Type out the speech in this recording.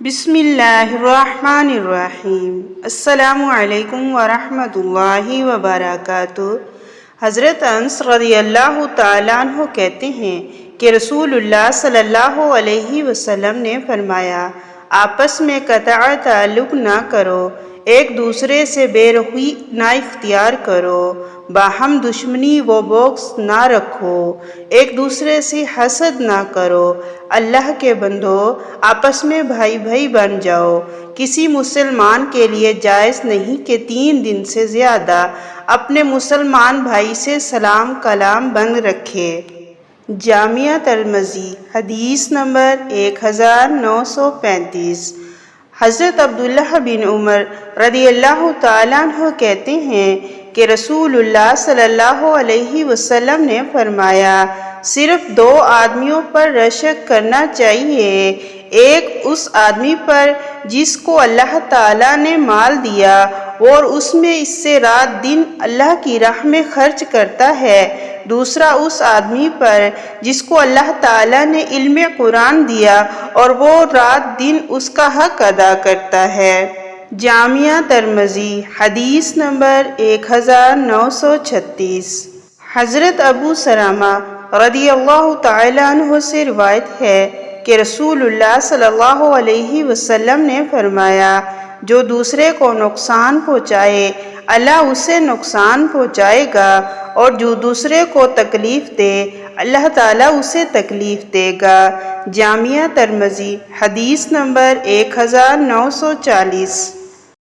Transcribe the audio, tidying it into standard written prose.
بسم اللہ الرحمن الرحیم۔ السلام علیکم ورحمۃ اللہ وبرکاتہ۔ حضرت انس رضی اللہ تعالیٰ عنہ کہتے ہیں کہ رسول اللہ صلی اللہ علیہ وسلم نے فرمایا، آپس میں قطع تعلق نہ کرو، ایک دوسرے سے بے رحمی نہ اختیار کرو، باہم دشمنی و بغض نہ رکھو، ایک دوسرے سے حسد نہ کرو، اللہ کے بندو آپس میں بھائی بھائی بن جاؤ۔ کسی مسلمان کے لیے جائز نہیں کہ 3 دن سے زیادہ اپنے مسلمان بھائی سے سلام کلام بند رکھے۔ جامعہ ترمذی حدیث نمبر 1935۔ حضرت عبداللہ بن عمر رضی اللہ تعالیٰ عنہ کہتے ہیں کہ رسول اللہ صلی اللہ علیہ وسلم نے فرمایا، صرف 2 آدمیوں پر رشک کرنا چاہیے، ایک اس آدمی پر جس کو اللہ تعالیٰ نے مال دیا اور اس میں اس سے رات دن اللہ کی راہ میں خرچ کرتا ہے، دوسرا اس آدمی پر جس کو اللہ تعالیٰ نے علم قرآن دیا اور وہ رات دن اس کا حق ادا کرتا ہے۔ جامعہ ترمذی حدیث نمبر 1936۔ حضرت ابو سلمہ رضی اللہ تعالیٰ عنہ سے روایت ہے کہ رسول اللہ صلی اللہ علیہ وسلم نے فرمایا، جو دوسرے کو نقصان پہنچائے اللہ اسے نقصان پہنچائے گا، اور جو دوسرے کو تکلیف دے اللہ تعالیٰ اسے تکلیف دے گا۔ جامعہ ترمذی حدیث نمبر 1940۔